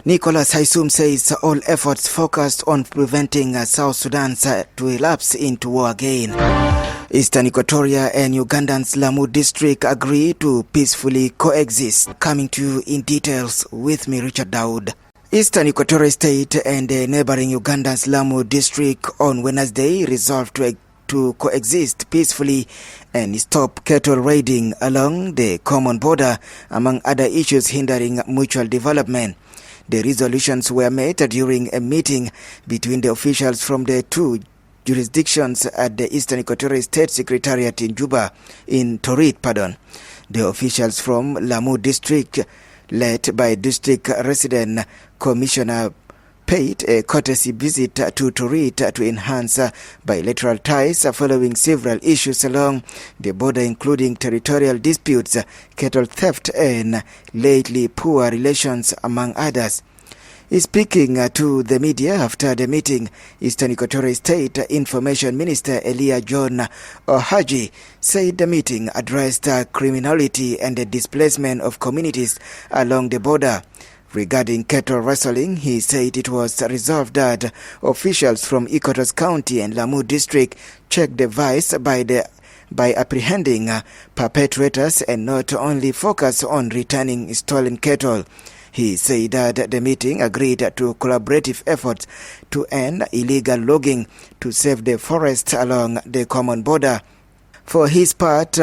Nicholas Haysom says all efforts focused on preventing South Sudan to relapse into war again. Eastern Equatoria and Uganda's Lamwo district agree to peacefully coexist. Coming to you in details with me, Richard Daud. Eastern Equatoria State and neighboring Uganda's Lamwo district on Wednesday resolved to coexist peacefully and stop cattle raiding along the common border, among other issues hindering mutual development. The resolutions were made during a meeting between the officials from the two jurisdictions at the Eastern Equatorial State Secretariat in Torit. The officials from Lamwo district, led by district resident commissioner, paid a courtesy visit to Torit to enhance bilateral ties following several issues along the border, including territorial disputes, cattle theft, and lately poor relations, among others. Speaking to the media after the meeting, Eastern Equatorial State Information Minister Elia John Ohaji said the meeting addressed criminality and the displacement of communities along the border. Regarding cattle rustling, he said it was resolved that officials from Equatorial County and Lamwo district check the vice by apprehending perpetrators and not only focus on returning stolen cattle. He said that the meeting agreed to collaborative efforts to end illegal logging to save the forest along the common border. For his part,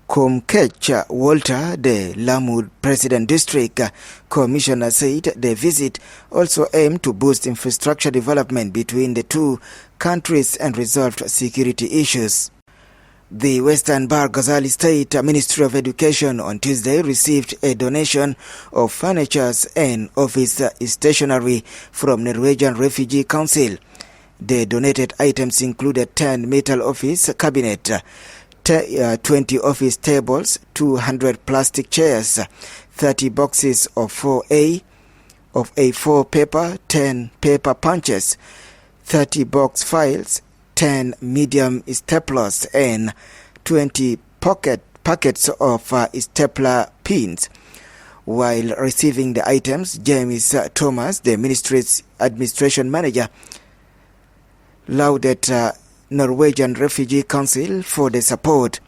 Kumkech Walter, the Lamwo President District Commissioner, said the visit also aimed to boost infrastructure development between the two countries and resolve security issues. The Western Bahr el Ghazal State Ministry of Education on Tuesday received a donation of furniture and office stationery from Norwegian Refugee Council. The donated items included 10 metal office cabinet, 20 office tables, 200 plastic chairs, 30 boxes of A4 paper, 10 paper punches, 30 box files, 10 medium staplers, and 20 packets of stapler pins. While receiving the items, James Thomas, the ministry's administration manager, lauded Norwegian Refugee Council for the support.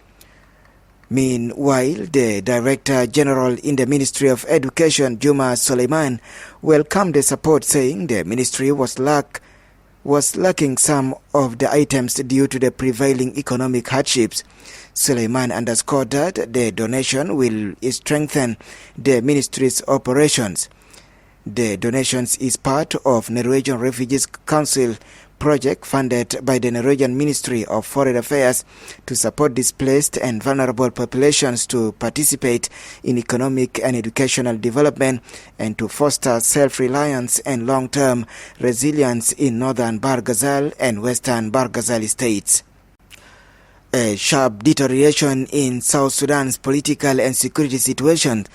Meanwhile, the Director General in the Ministry of Education, Juma Suleiman, welcomed the support, saying the ministry was lacking some of the items due to the prevailing economic hardships. Suleiman underscored that the donation will strengthen the ministry's operations. The donations is part of Norwegian Refugees Council project funded by the Norwegian Ministry of Foreign Affairs to support displaced and vulnerable populations to participate in economic and educational development and to foster self-reliance and long-term resilience in northern Bahr el Ghazal and western Bahr el Ghazal states. A sharp deterioration in South Sudan's political and security situation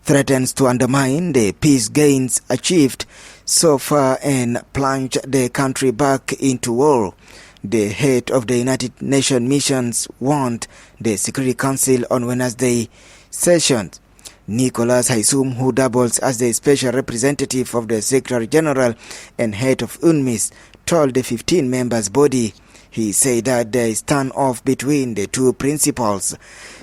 threatens to undermine the peace gains achieved so far and plunge the country back into war. The head of the United Nations missions warned the Security Council on Wednesday session. Nicholas Haysom, who doubles as the special representative of the Secretary General and head of UNMISS, told the 15 members body. He said that the standoff between the two principals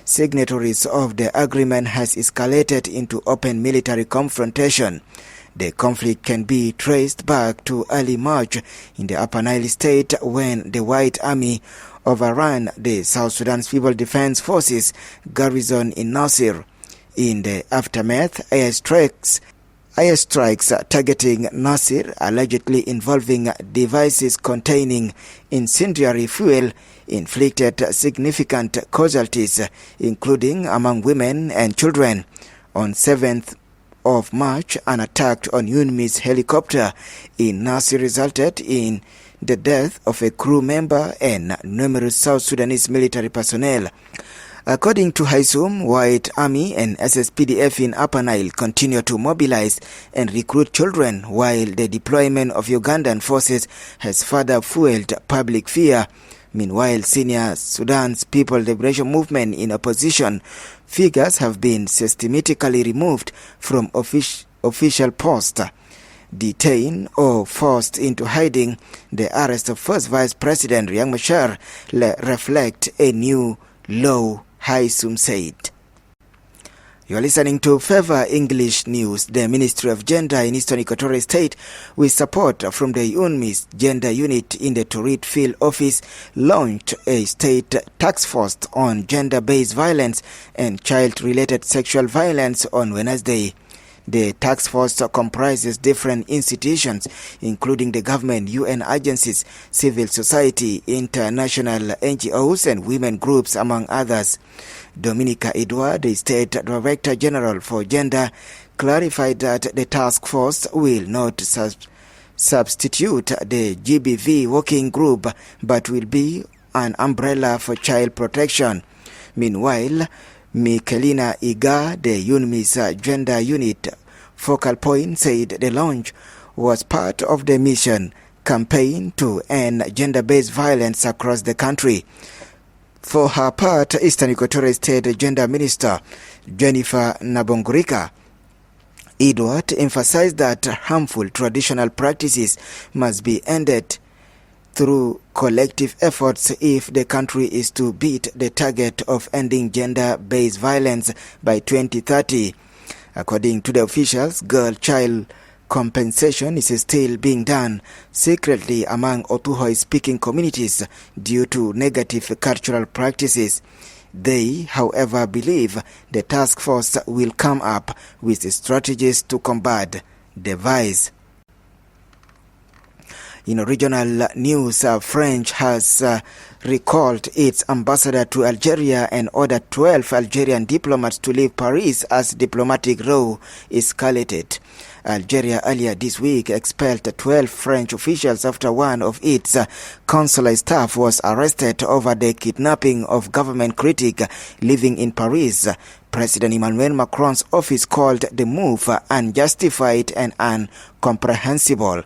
signatories of the agreement has escalated into open military confrontation. The conflict can be traced back to early March in the Upper Nile state when the White Army overran the South Sudan's People Defense Forces garrison in Nasir. In the aftermath, airstrikes targeting Nasir, allegedly involving devices containing incendiary fuel, inflicted significant casualties, including among women and children. On 7th of March, an attack on UNMISS helicopter in Nasir resulted in the death of a crew member and numerous South Sudanese military personnel. According to Haysom, White Army and SSPDF in Upper Nile continue to mobilize and recruit children, while the deployment of Ugandan forces has further fueled public fear. Meanwhile, senior Sudan's People Liberation Movement in opposition figures have been systematically removed from official posts. detained or forced into hiding. The arrest of first Vice President Riek Machar reflect a new law, Haysom said. You are listening to Favor English News. The Ministry of Gender in Eastern Equatoria State, with support from the UNMISS Gender Unit in the Turit Field Office, launched a state task force on gender-based violence and child-related sexual violence on Wednesday. The task force comprises different institutions, including the government, UN agencies, civil society, international NGOs, and women groups, among others. Dominica Edward, the State Director General for Gender, clarified that the task force will not substitute the GBV working group, but will be an umbrella for child protection. Meanwhile, Michelina Iga, the UNMISS Gender Unit focal point, said the launch was part of the mission campaign to end gender-based violence across the country. For her part, Eastern Equatoria State Gender Minister Jennifer Nabongurika Edward emphasized that harmful traditional practices must be ended through collective efforts if the country is to beat the target of ending gender-based violence by 2030. According to the officials, girl-child compensation is still being done secretly among Otuhoe-speaking communities due to negative cultural practices. They, however, believe the task force will come up with strategies to combat the vice. In regional news, France has recalled its ambassador to Algeria and ordered 12 Algerian diplomats to leave Paris as diplomatic row escalated. Algeria earlier this week expelled 12 French officials after one of its consular staff was arrested over the kidnapping of government critic living in Paris. President Emmanuel Macron's office called the move unjustified and incomprehensible.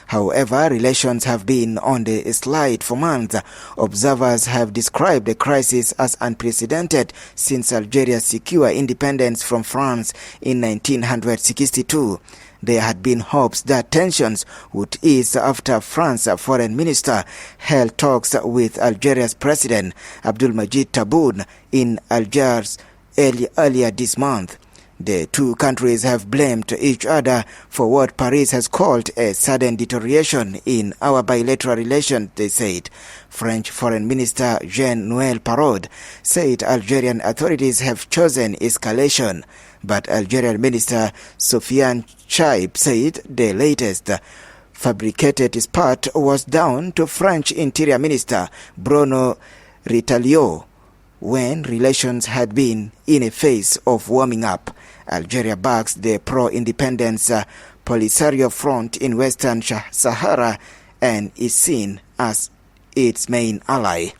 However, relations have been on the slide for months. Observers have described the crisis as unprecedented since Algeria secured independence from France in 1962. There had been hopes that tensions would ease after France's foreign minister held talks with Algeria's president Abdelmadjid Tebboune in Algiers earlier this month. The two countries have blamed each other for what Paris has called a sudden deterioration in our bilateral relations, they said. French Foreign Minister Jean-Noël Parod said Algerian authorities have chosen escalation, but Algerian Minister Sofiane Chaib said the latest fabricated spat was down to French Interior Minister Bruno Retailleau when relations had been in a phase of warming up. Algeria backs the pro-independence Polisario Front in Western Sahara and is seen as its main ally.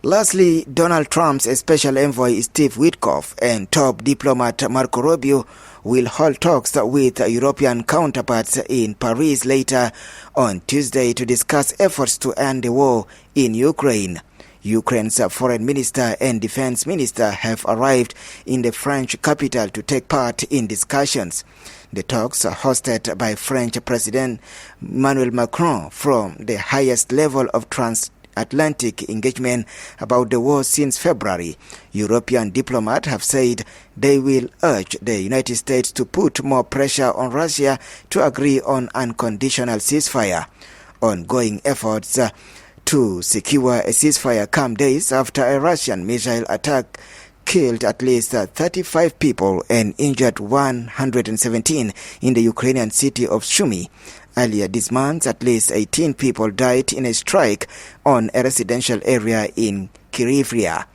Lastly, Donald Trump's special envoy Steve Witkoff and top diplomat Marco Rubio will hold talks with European counterparts in Paris later on Tuesday to discuss efforts to end the war in Ukraine. Ukraine's foreign minister and defense minister have arrived in the French capital to take part in discussions. The talks are hosted by French President Emmanuel Macron from the highest level of transatlantic engagement about the war since February. European diplomats have said they will urge the United States to put more pressure on Russia to agree on unconditional ceasefire. Ongoing efforts to secure a ceasefire come days after a Russian missile attack killed at least 35 people and injured 117 in the Ukrainian city of Sumy. Earlier this month, at least 18 people died in a strike on a residential area in Kryvya.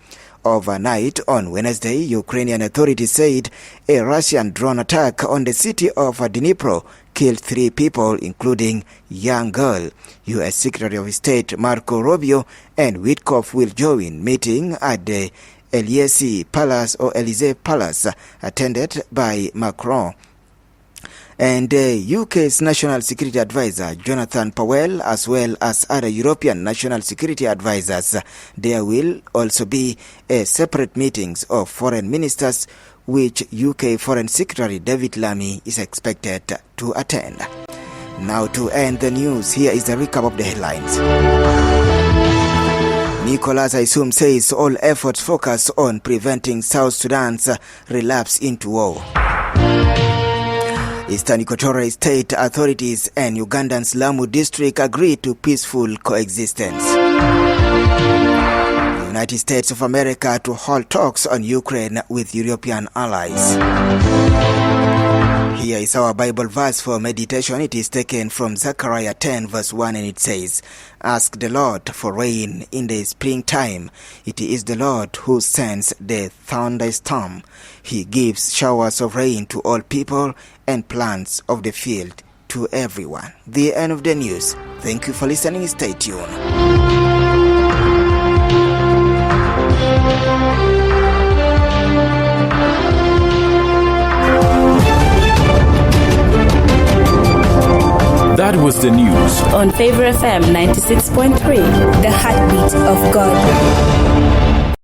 Overnight on Wednesday, Ukrainian authorities said a Russian drone attack on the city of Dnipro killed 3 people, including a young girl. U.S. Secretary of State Marco Rubio and Witkoff will join meeting at the Elysee Palace, attended by Macron and UK's National Security Advisor Jonathan Powell, as well as other European national security advisors. There will also be separate meetings of foreign ministers which UK Foreign Secretary David Lammy is expected to attend. Now to end the news, here is the recap of the headlines. Nicholas Haysom says all efforts focus on preventing South Sudan's relapse into war. Eastern Equatoria state authorities and Ugandan's Lamwo district agree to peaceful coexistence. The United States of America to hold talks on Ukraine with European allies. Here is our Bible verse for meditation. It is taken from Zechariah 10 verse 1, and it says, "Ask the Lord for rain in the springtime. It is the Lord who sends the thunderstorm. He gives showers of rain to all people and plants of the field to everyone." The end of the news. Thank you for listening. Stay tuned. That was the news on Favor FM 96.3, the heartbeat of God.